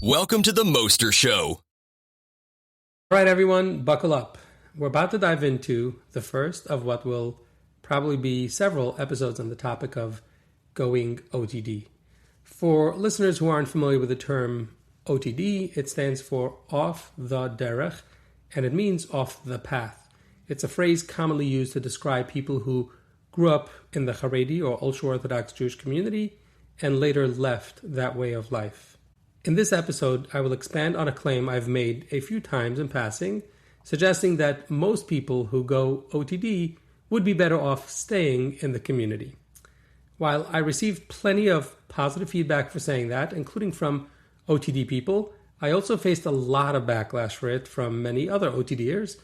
Welcome to the Moster Show. All right, everyone, buckle up. We're about to dive into the first of what will probably be several episodes on the topic of going OTD. For listeners who aren't familiar with the term OTD, it stands for off the Derech, and it means off the path. It's a phrase commonly used to describe people who grew up in the Haredi or ultra-Orthodox Jewish community and later left that way of life. In this episode, I will expand on a claim I've made a few times in passing, suggesting that most people who go OTD would be better off staying in the community. While I received plenty of positive feedback for saying that, including from OTD people, I also faced a lot of backlash for it from many other OTDers,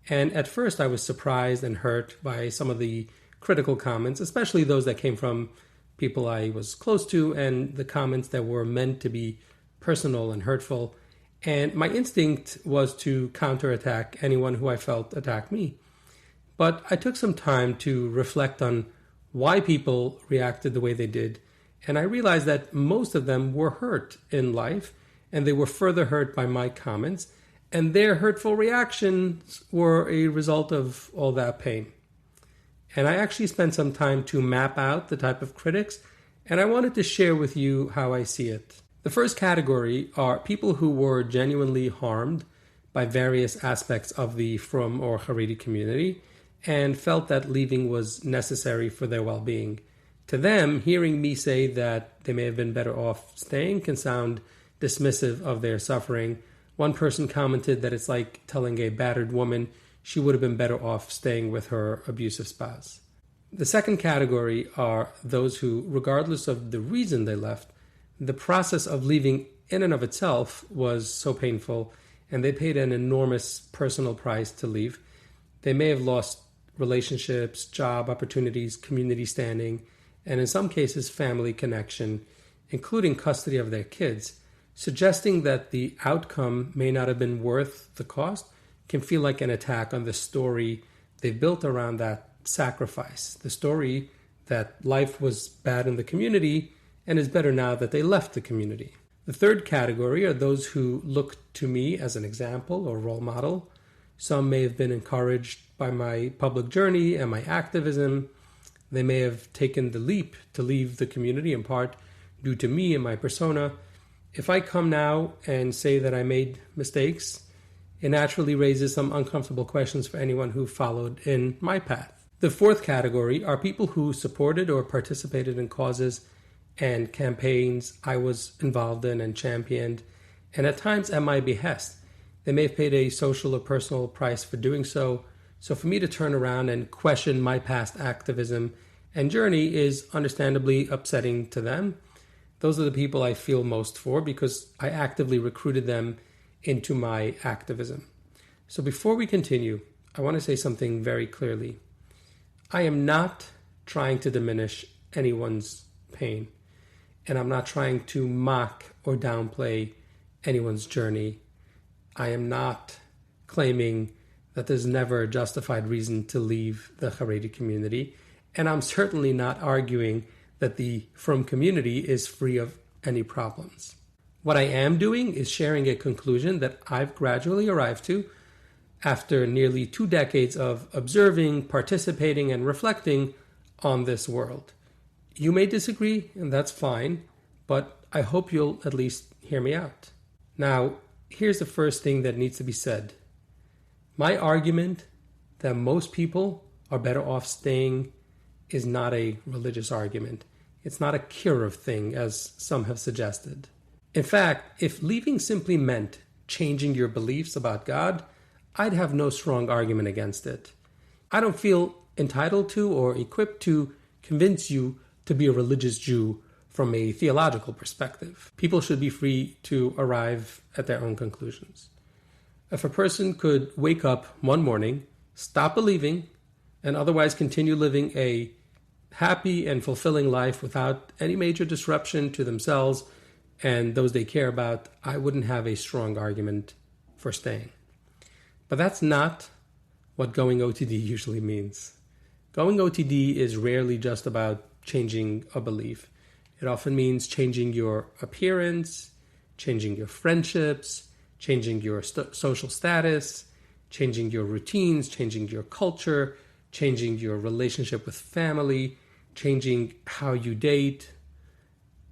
and at first I was surprised and hurt by some of the critical comments, especially those that came from people I was close to and the comments that were meant to be personal and hurtful, and my instinct was to counterattack anyone who I felt attacked me. But I took some time to reflect on why people reacted the way they did, and I realized that most of them were hurt in life, and they were further hurt by my comments, and their hurtful reactions were a result of all that pain. And I actually spent some time to map out the type of critics, and I wanted to share with you how I see it. The first category are people who were genuinely harmed by various aspects of the Frum or Haredi community and felt that leaving was necessary for their well-being. To them, hearing me say that they may have been better off staying can sound dismissive of their suffering. One person commented that it's like telling a battered woman she would have been better off staying with her abusive spouse. The second category are those who, regardless of the reason they left, the process of leaving in and of itself was so painful, and they paid an enormous personal price to leave. They may have lost relationships, job opportunities, community standing, and in some cases family connection, including custody of their kids. Suggesting that the outcome may not have been worth the cost can feel like an attack on the story they've built around that sacrifice, the story that life was bad in the community and is better now that they left the community. The third category are those who look to me as an example or role model. Some may have been encouraged by my public journey and my activism. They may have taken the leap to leave the community in part due to me and my persona. If I come now and say that I made mistakes, it naturally raises some uncomfortable questions for anyone who followed in my path. The fourth category are people who supported or participated in causes and campaigns I was involved in and championed, and at times at my behest. They may have paid a social or personal price for doing so, so for me to turn around and question my past activism and journey is understandably upsetting to them. Those are the people I feel most for because I actively recruited them into my activism. So before we continue, I want to say something very clearly. I am not trying to diminish anyone's pain. And I'm not trying to mock or downplay anyone's journey. I am not claiming that there's never a justified reason to leave the Haredi community. And I'm certainly not arguing that the Frum community is free of any problems. What I am doing is sharing a conclusion that I've gradually arrived to after nearly 2 decades of observing, participating, and reflecting on this world. You may disagree, and that's fine, but I hope you'll at least hear me out. Now, here's the first thing that needs to be said. My argument that most people are better off staying is not a religious argument. It's not a curative thing, as some have suggested. In fact, if leaving simply meant changing your beliefs about God, I'd have no strong argument against it. I don't feel entitled to or equipped to convince you to be a religious Jew from a theological perspective. People should be free to arrive at their own conclusions. If a person could wake up one morning, stop believing, and otherwise continue living a happy and fulfilling life without any major disruption to themselves and those they care about, I wouldn't have a strong argument for staying. But that's not what going OTD usually means. Going OTD is rarely just about changing a belief. It often means changing your appearance, changing your friendships, changing your social status, changing your routines, changing your culture, changing your relationship with family, changing how you date,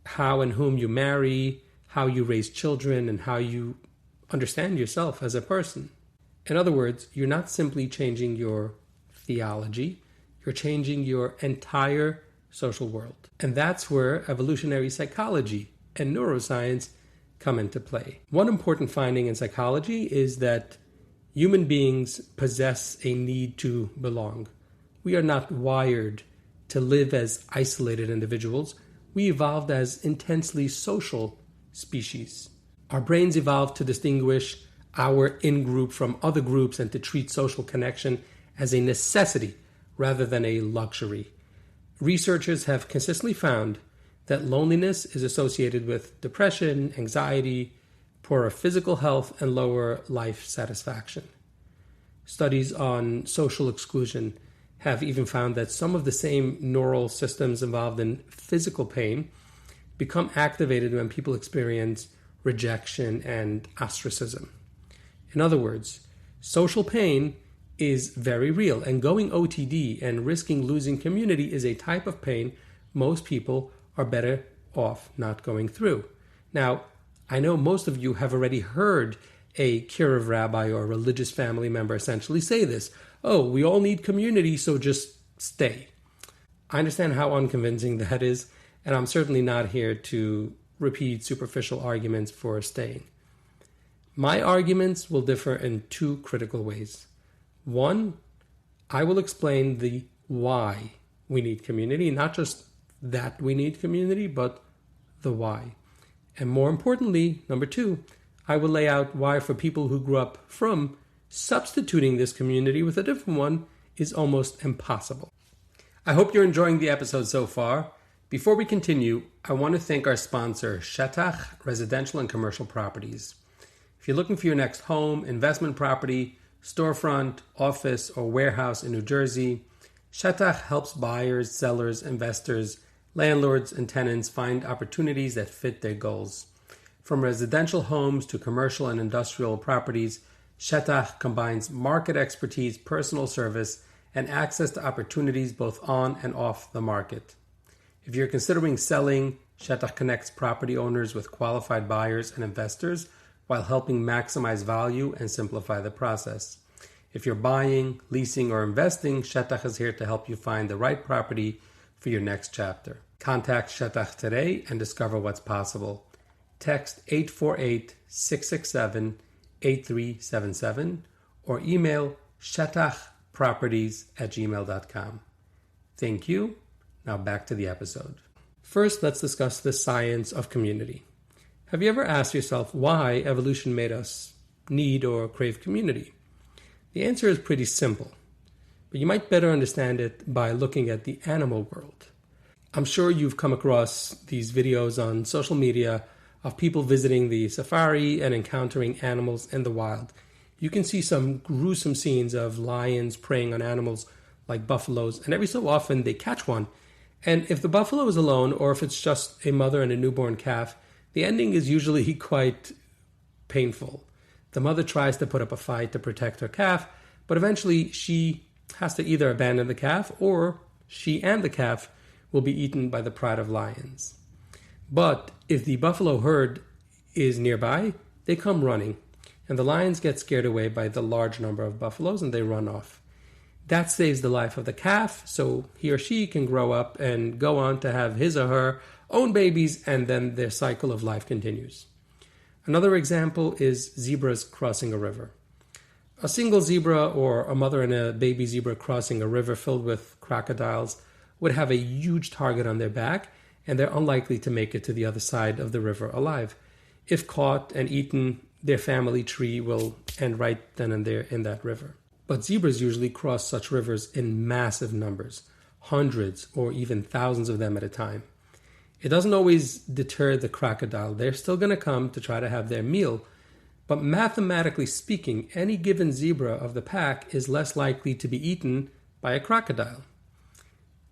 how and whom you marry, how you raise children, and how you understand yourself as a person. In other words, you're not simply changing your theology, you're changing your entire social world. And that's where evolutionary psychology and neuroscience come into play. One important finding in psychology is that human beings possess a need to belong. We are not wired to live as isolated individuals. We evolved as intensely social species. Our brains evolved to distinguish our in-group from other groups and to treat social connection as a necessity rather than a luxury. Researchers have consistently found that loneliness is associated with depression, anxiety, poorer physical health, and lower life satisfaction. Studies on social exclusion have even found that some of the same neural systems involved in physical pain become activated when people experience rejection and ostracism. In other words, social pain is very real, and going OTD and risking losing community is a type of pain most people are better off not going through. Now, I know most of you have already heard a curative rabbi or religious family member essentially say this. Oh, we all need community, so just stay. I understand how unconvincing that is, and I'm certainly not here to repeat superficial arguments for staying. My arguments will differ in two critical ways. One, I will explain the why we need community, not just that we need community, but the why. And more importantly, number two, I will lay out why for people who grew up from substituting this community with a different one is almost impossible. I hope you're enjoying the episode so far. Before we continue, I want to thank our sponsor, Shetach Residential and Commercial Properties. If you're looking for your next home, investment property, storefront, office, or warehouse in New Jersey, Shetach helps buyers, sellers, investors, landlords, and tenants find opportunities that fit their goals. From residential homes to commercial and industrial properties, Shetach combines market expertise, personal service, and access to opportunities both on and off the market. If you're considering selling, Shetach connects property owners with qualified buyers and investors while helping maximize value and simplify the process. If you're buying, leasing, or investing, Shetach is here to help you find the right property for your next chapter. Contact Shetach today and discover what's possible. Text 848-667-8377 or email shetachproperties@gmail.com. Thank you. Now back to the episode. First, let's discuss the science of community. Have you ever asked yourself why evolution made us need or crave community? The answer is pretty simple, but you might better understand it by looking at the animal world. I'm sure you've come across these videos on social media of people visiting the safari and encountering animals in the wild. You can see some gruesome scenes of lions preying on animals like buffaloes, and every so often they catch one. And if the buffalo is alone, or if it's just a mother and a newborn calf, the ending is usually quite painful. The mother tries to put up a fight to protect her calf, but eventually she has to either abandon the calf or she and the calf will be eaten by the pride of lions. But if the buffalo herd is nearby, they come running, and the lions get scared away by the large number of buffaloes and they run off. That saves the life of the calf, so he or she can grow up and go on to have his or her own babies, and then their cycle of life continues. Another example is zebras crossing a river. A single zebra or a mother and a baby zebra crossing a river filled with crocodiles would have a huge target on their back, and they're unlikely to make it to the other side of the river alive. If caught and eaten, their family tree will end right then and there in that river. But zebras usually cross such rivers in massive numbers, hundreds or even thousands of them at a time. It doesn't always deter the crocodile. They're still going to come to try to have their meal. But mathematically speaking, any given zebra of the pack is less likely to be eaten by a crocodile.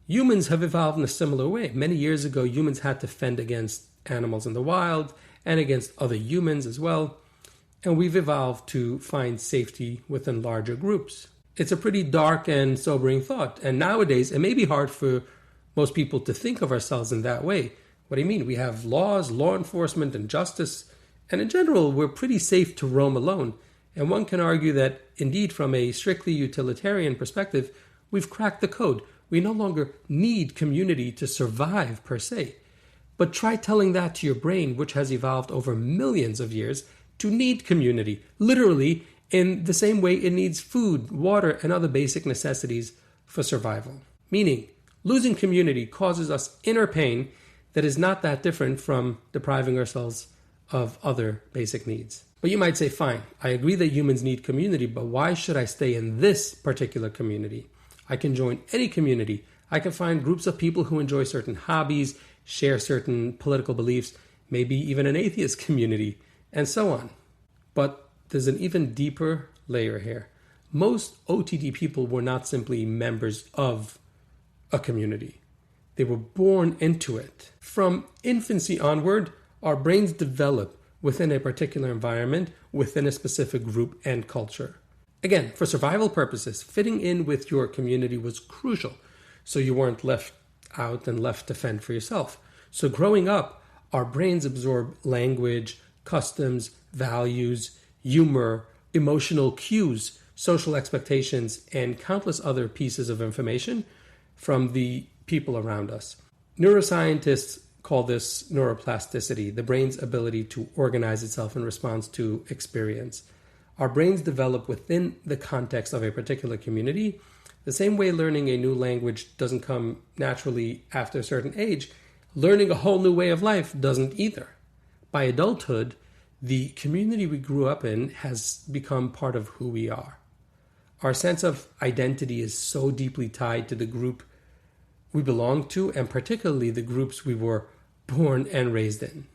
Humans have evolved in a similar way. Many years ago, humans had to fend against animals in the wild, and against other humans as well. And we've evolved to find safety within larger groups. It's a pretty dark and sobering thought. And nowadays, it may be hard for most people to think of ourselves in that way. What do you mean? We have laws, law enforcement, and justice. And in general, we're pretty safe to roam alone. And one can argue that, indeed, from a strictly utilitarian perspective, we've cracked the code. We no longer need community to survive, per se. But try telling that to your brain, which has evolved over millions of years, to need community, literally in the same way it needs food, water, and other basic necessities for survival. Meaning, losing community causes us inner pain that is not that different from depriving ourselves of other basic needs. But you might say, fine, I agree that humans need community, but why should I stay in this particular community? I can join any community. I can find groups of people who enjoy certain hobbies, share certain political beliefs, maybe even an atheist community, and so on. But there's an even deeper layer here. Most OTD people were not simply members of a community. They were born into it. From infancy onward, our brains develop within a particular environment, within a specific group and culture. Again, for survival purposes, fitting in with your community was crucial, so you weren't left out and left to fend for yourself. So growing up, our brains absorb language, customs, values, humor, emotional cues, social expectations, and countless other pieces of information from the people around us. Neuroscientists call this neuroplasticity, the brain's ability to organize itself in response to experience. Our brains develop within the context of a particular community. The same way learning a new language doesn't come naturally after a certain age, learning a whole new way of life doesn't either. By adulthood, the community we grew up in has become part of who we are. Our sense of identity is so deeply tied to the group we belong to, and particularly the groups we were born and raised in.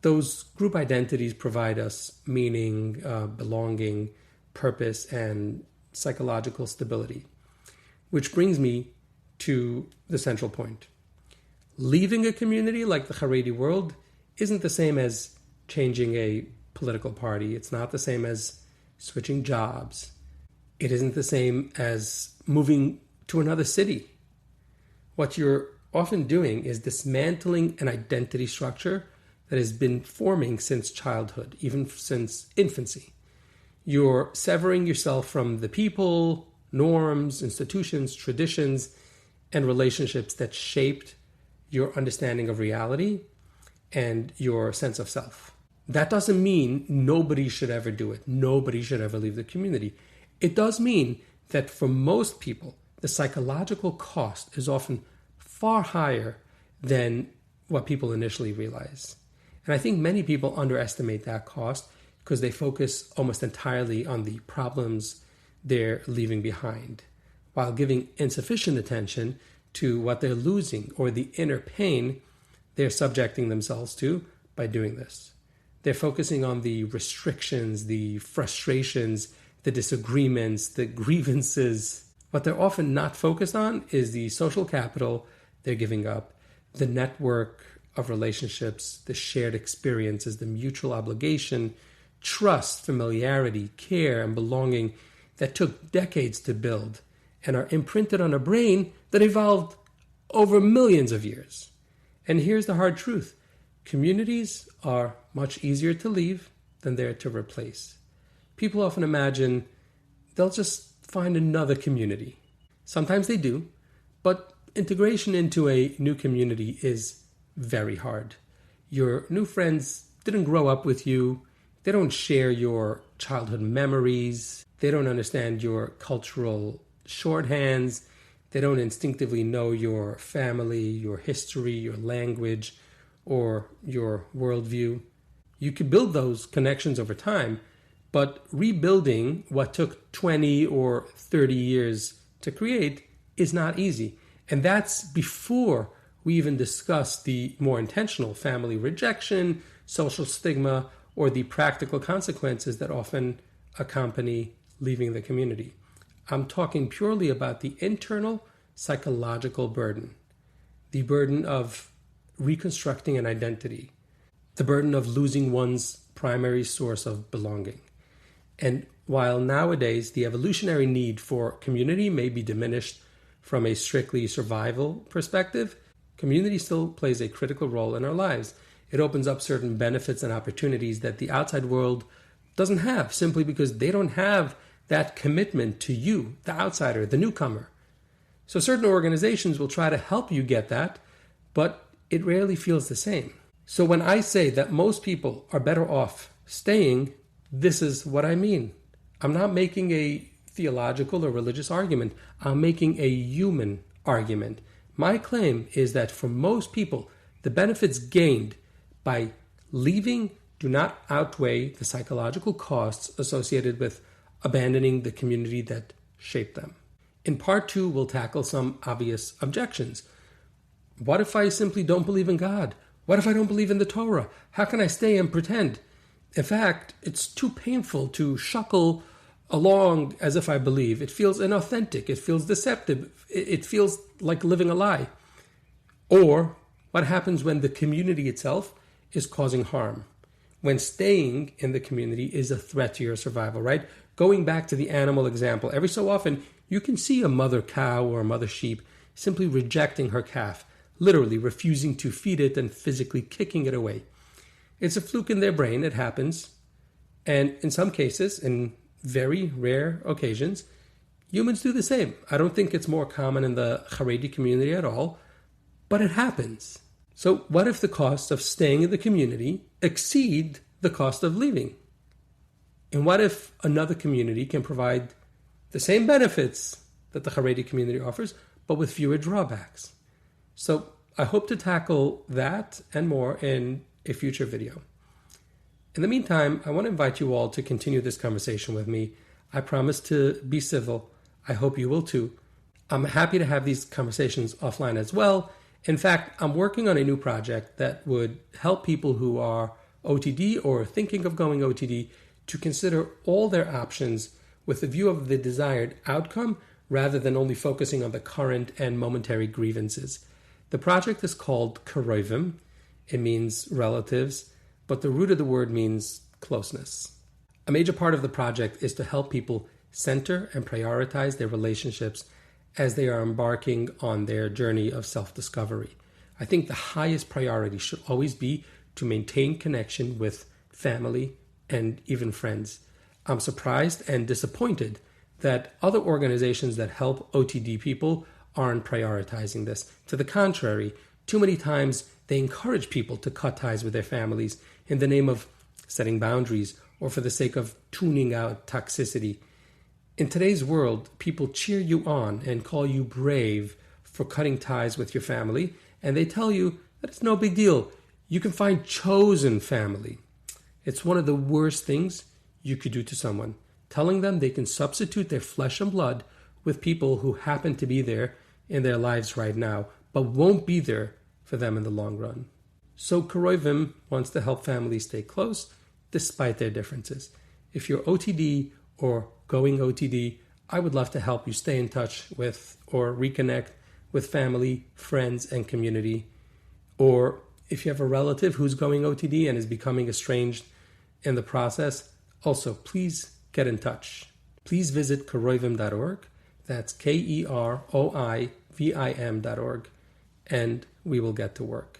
Those group identities provide us meaning, belonging, purpose, and psychological stability. Which brings me to the central point. Leaving a community like the Haredi world isn't the same as changing a political party. It's not the same as switching jobs. It isn't the same as moving to another city. What you're often doing is dismantling an identity structure that has been forming since childhood, even since infancy. You're severing yourself from the people, norms, institutions, traditions, and relationships that shaped your understanding of reality and your sense of self. That doesn't mean nobody should ever do it. Nobody should ever leave the community. It does mean that for most people, the psychological cost is often far higher than what people initially realize. And I think many people underestimate that cost because they focus almost entirely on the problems they're leaving behind, while giving insufficient attention to what they're losing or the inner pain they're subjecting themselves to by doing this. They're focusing on the restrictions, the frustrations, the disagreements, the grievances. What they're often not focused on is the social capital they're giving up, the network of relationships, the shared experiences, the mutual obligation, trust, familiarity, care, and belonging that took decades to build and are imprinted on a brain that evolved over millions of years. And here's the hard truth. Communities are much easier to leave than they're to replace. People often imagine they'll just find another community. Sometimes they do, but integration into a new community is very hard. Your new friends didn't grow up with you. They don't share your childhood memories. They don't understand your cultural shorthands. They don't instinctively know your family, your history, your language, or your worldview. You could build those connections over time, but rebuilding what took 20 or 30 years to create is not easy. And that's before we even discuss the more intentional family rejection, social stigma, or the practical consequences that often accompany leaving the community. I'm talking purely about the internal psychological burden, the burden of reconstructing an identity, the burden of losing one's primary source of belonging. And while nowadays the evolutionary need for community may be diminished from a strictly survival perspective, community still plays a critical role in our lives. It opens up certain benefits and opportunities that the outside world doesn't have, simply because they don't have that commitment to you, the outsider, the newcomer. So certain organizations will try to help you get that, but it rarely feels the same. So when I say that most people are better off staying, this is what I mean. I'm not making a theological or religious argument. I'm making a human argument. My claim is that for most people, the benefits gained by leaving do not outweigh the psychological costs associated with abandoning the community that shaped them. In part 2, we'll tackle some obvious objections. What if I simply don't believe in God? What if I don't believe in the Torah? How can I stay and pretend? In fact, it's too painful to shuckle along as if I believe. It feels inauthentic. It feels deceptive. It feels like living a lie. Or what happens when the community itself is causing harm? When staying in the community is a threat to your survival, right? Going back to the animal example, every so often you can see a mother cow or a mother sheep simply rejecting her calf, literally refusing to feed it and physically kicking it away. It's a fluke in their brain, it happens. And in some cases, in very rare occasions, humans do the same. I don't think it's more common in the Haredi community at all, but it happens. So what if the costs of staying in the community exceed the cost of leaving? And what if another community can provide the same benefits that the Haredi community offers, but with fewer drawbacks? So I hope to tackle that and more in a future video. In the meantime, I want to invite you all to continue this conversation with me. I promise to be civil. I hope you will too. I'm happy to have these conversations offline as well. In fact, I'm working on a new project that would help people who are OTD or thinking of going OTD to consider all their options with a view of the desired outcome rather than only focusing on the current and momentary grievances. The project is called Karoivim. It means relatives, but the root of the word means closeness. A major part of the project is to help people center and prioritize their relationships as they are embarking on their journey of self-discovery. I think the highest priority should always be to maintain connection with family and even friends. I'm surprised and disappointed that other organizations that help OTD people aren't prioritizing this. To the contrary, too many times they encourage people to cut ties with their families in the name of setting boundaries or for the sake of tuning out toxicity. In today's world, people cheer you on and call you brave for cutting ties with your family, and they tell you that it's no big deal. You can find chosen family. It's one of the worst things you could do to someone, telling them they can substitute their flesh and blood with people who happen to be there in their lives right now, but won't be there for them in the long run. So Karoivim wants to help families stay close despite their differences. If you're OTD or going OTD, I would love to help you stay in touch with or reconnect with family, friends, and community. Or if you have a relative who's going OTD and is becoming estranged in the process, also please get in touch. Please visit karoivim.org. That's KEROIVIM.org, and we will get to work.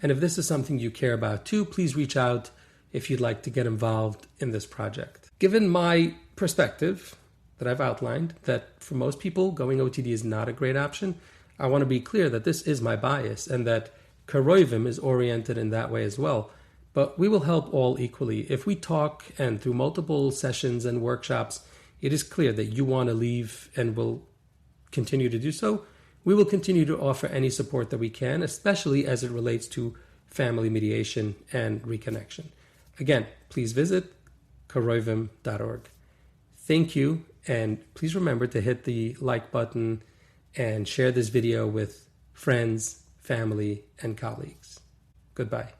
And if this is something you care about too, please reach out if you'd like to get involved in this project. Given my perspective that I've outlined, that for most people going OTD is not a great option, I want to be clear that this is my bias and that Karoivim is oriented in that way as well. But we will help all equally. If we talk and through multiple sessions and workshops, it is clear that you want to leave and will continue to do so, we will continue to offer any support that we can, especially as it relates to family mediation and reconnection. Again, please visit karoivim.org. Thank you, and please remember to hit the like button and share this video with friends, family, and colleagues. Goodbye.